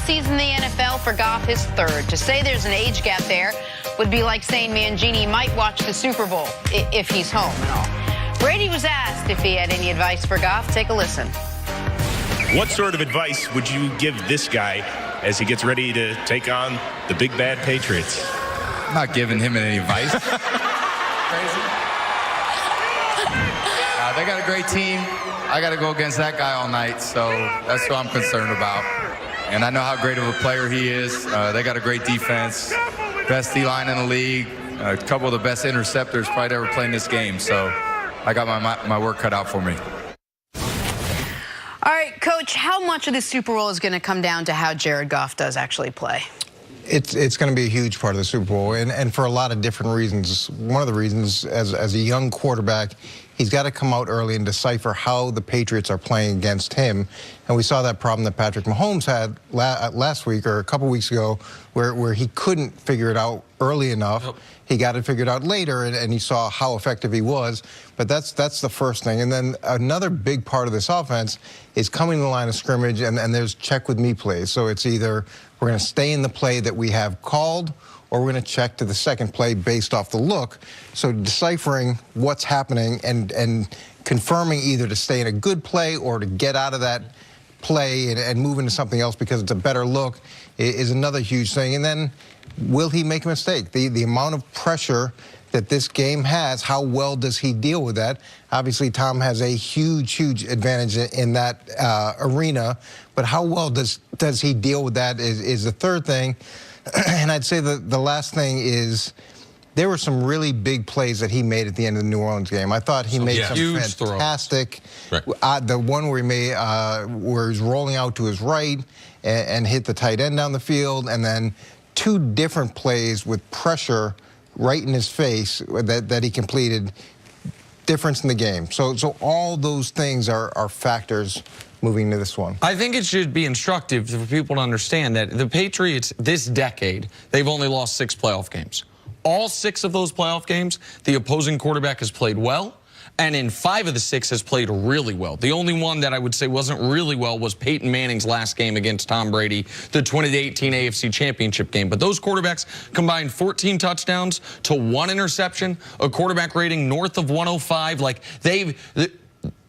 season in the NFL for Goff, his third. To say there's an age gap there would be like saying Mangini might watch the Super Bowl if he's home and all. Brady was asked if he had any advice for Goff. Take a listen. What sort of advice would you give this guy as he gets ready to take on the big bad Patriots? I'm not giving him any advice. Crazy. They got a great team. I got to go against that guy all night, so that's what I'm concerned about. And I know how great of a player he is. They got a great defense, best D-line in the league, a couple of the best interceptors probably ever played in this game. So I got my work cut out for me. All right, Coach, how much of this Super Bowl is going to come down to how Jared Goff does actually play? It's going to be a huge part of the Super Bowl, and for a lot of different reasons. One of the reasons, as a young quarterback, he's got to come out early and decipher how the Patriots are playing against him. And we saw that problem that Patrick Mahomes had last week or a couple weeks ago where he couldn't figure it out early enough. Yep. He got it figured out later, and he saw how effective he was. But that's the first thing. And then another big part of this offense is coming to the line of scrimmage, and there's check with me plays. So it's either we're going to stay in the play that we have called, or we're going to check to the second play based off the look. So deciphering what's happening and confirming either to stay in a good play or to get out of that play and move into something else because it's a better look is another huge thing. And then will he make a mistake? The amount of pressure that this game has, how well does he deal with that? Obviously, Tom has a huge advantage in that arena, but how well does he deal with that is the third thing. And I'd say the last thing is there were some really big plays that he made at the end of the New Orleans game. I thought he made some fantastic. Right. The one where he made where he's rolling out to his right and hit the tight end down the field, and then two different plays with pressure right in his face that he completed. Difference in the game. So all those things are factors moving to this one. I think it should be instructive for people to understand that the Patriots this decade, they've only lost 6 playoff games. All 6 of those playoff games, the opposing quarterback has played well, and in 5 of the 6 has played really well. The only one that I would say wasn't really well was Peyton Manning's last game against Tom Brady, the 2018 AFC Championship game. But those quarterbacks combined 14 touchdowns to 1 interception, a quarterback rating north of 105. Like,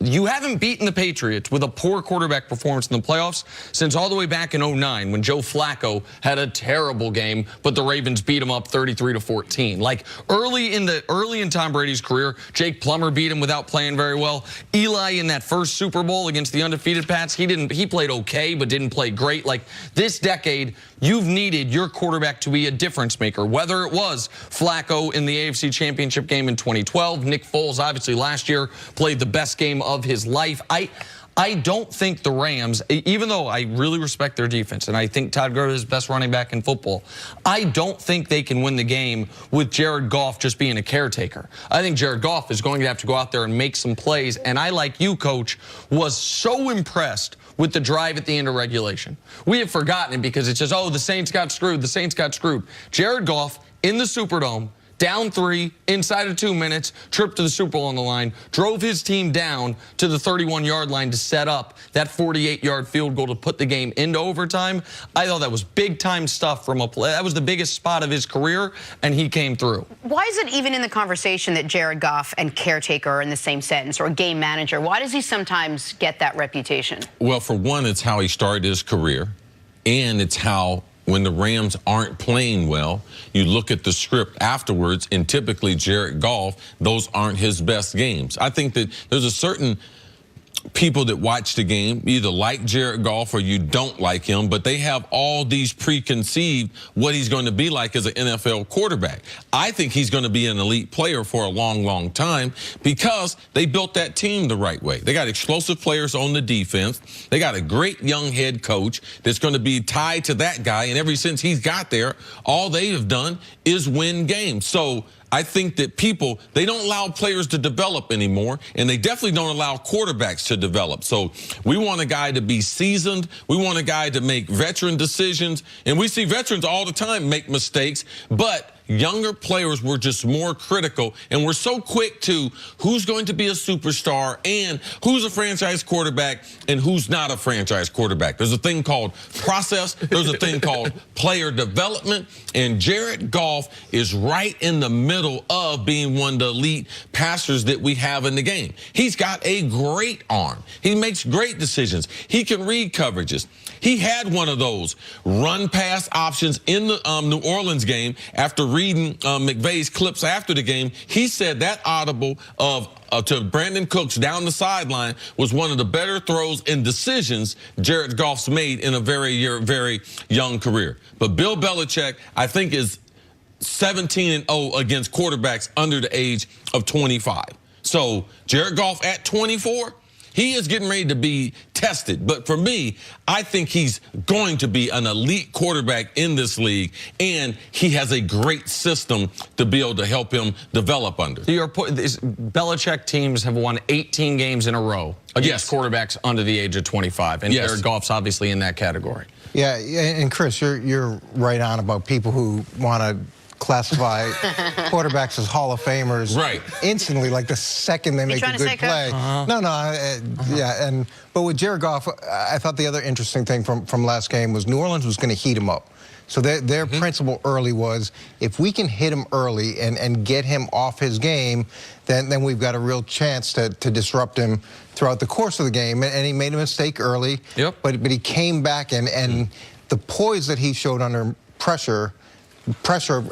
you haven't beaten the Patriots with a poor quarterback performance in the playoffs since all the way back in 2009 when Joe Flacco had a terrible game, but the Ravens beat him up 33-14. Like early in Tom Brady's career, Jake Plummer beat him without playing very well. Eli in that first Super Bowl against the undefeated Pats, he played okay but didn't play great. Like this decade, you've needed your quarterback to be a difference maker, whether it was Flacco in the AFC Championship game in 2012, Nick Foles obviously last year played the best game of his life. I don't think the Rams, even though I really respect their defense, and I think Todd Gurley is the best running back in football, I don't think they can win the game with Jared Goff just being a caretaker. I think Jared Goff is going to have to go out there and make some plays, and I, like you, Coach, was so impressed with the drive at the end of regulation. We have forgotten it because it's just, oh, the Saints got screwed, the Saints got screwed. Jared Goff in the Superdome, down 3, inside of 2 minutes, trip to the Super Bowl on the line, drove his team down to the 31-yard line to set up that 48-yard field goal to put the game into overtime. I thought that was big-time stuff from a play. That was the biggest spot of his career, and he came through. Why is it even in the conversation that Jared Goff and caretaker are in the same sentence, or game manager? Why does he sometimes get that reputation? Well, for one, it's how he started his career, and it's how when the Rams aren't playing well, you look at the script afterwards, and typically Jared Goff, those aren't his best games. I think that there's a certain people that watch the game, either like Jared Goff or you don't like him, but they have all these preconceived what he's going to be like as an NFL quarterback. I think he's going to be an elite player for a long time because they built that team the right way. They got explosive players on the defense. They got a great young head coach that's going to be tied to that guy, and ever since he's got there, all they have done is win games. So I think that people, they don't allow players to develop anymore, and they definitely don't allow quarterbacks to develop. So we want a guy to be seasoned. We want a guy to make veteran decisions, and we see veterans all the time make mistakes, but younger players were just more critical, and we're so quick to who's going to be a superstar and who's a franchise quarterback and who's not a franchise quarterback. There's a thing called process. There's a thing called player development, and Jared Goff is right in the middle of being one of the elite passers that we have in the game. He's got a great arm. He makes great decisions. He can read coverages. He had one of those run-pass options in the New Orleans game after reading McVay's clips after the game. He said that audible to Brandon Cooks down the sideline was one of the better throws and decisions Jared Goff's made in a very young career. But Bill Belichick, I think, is 17-0 against quarterbacks under the age of 25. So Jared Goff at 24, he is getting ready to be tested. But for me, I think he's going to be an elite quarterback in this league, and he has a great system to be able to help him develop under. To your point, Belichick teams have won 18 games in a row against quarterbacks under the age of 25, and Jared Goff's obviously in that category. Yeah, and Chris, you're right on about people who want to classify quarterbacks as Hall of Famers instantly, like the second they make a good play. But with Jared Goff, I thought the other interesting thing from last game was New Orleans was going to heat him up. So their principle early was, if we can hit him early and get him off his game, then we've got a real chance to disrupt him throughout the course of the game. And he made a mistake early, but he came back, and the poise that he showed under pressure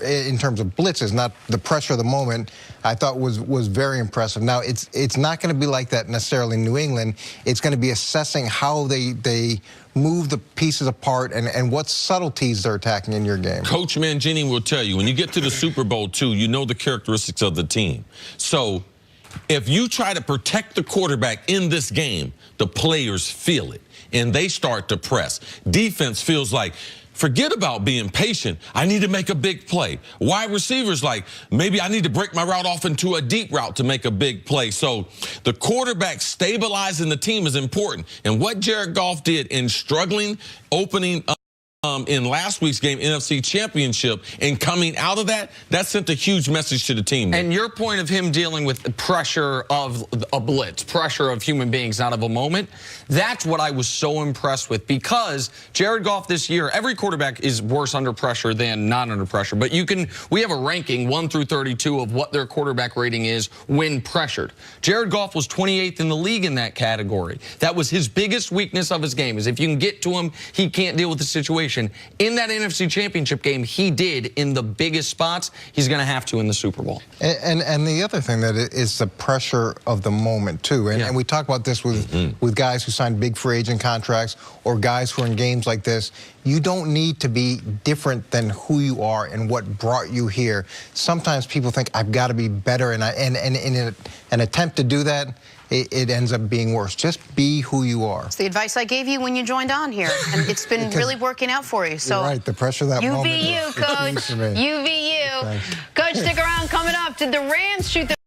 in terms of blitzes, not the pressure of the moment, I thought was very impressive. Now, it's not going to be like that necessarily in New England. It's going to be assessing how they move the pieces apart and what subtleties they're attacking in your game. Coach Mangini will tell you, when you get to the Super Bowl II, you know the characteristics of the team. So if you try to protect the quarterback in this game, the players feel it, and they start to press. Defense feels like, forget about being patient. I need to make a big play. Wide receivers like, maybe I need to break my route off into a deep route to make a big play. So the quarterback stabilizing the team is important. And what Jared Goff did in struggling opening in last week's game, NFC Championship, and coming out of that sent a huge message to the team. And your point of him dealing with the pressure of a blitz, pressure of human beings, not of a moment, that's what I was so impressed with, because Jared Goff this year, every quarterback is worse under pressure than not under pressure. But we have a ranking 1 through 32 of what their quarterback rating is when pressured. Jared Goff was 28th in the league in that category. That was his biggest weakness of his game, is if you can get to him, he can't deal with the situation. In that NFC Championship game, he did in the biggest spots. He's going to have to in the Super Bowl. And the other thing that is the pressure of the moment, too. And we talk about this with guys who signed big free agent contracts or guys who are in games like this. You don't need to be different than who you are and what brought you here. Sometimes people think, I've got to be better, and in an attempt to do that, it ends up being worse. Just be who you are. It's the advice I gave you when you joined on here, and it's been really working out for you. So you're right, the pressure of that moment. You be you, Coach. You be you. Coach, stick around. Coming up, did the Rams shoot the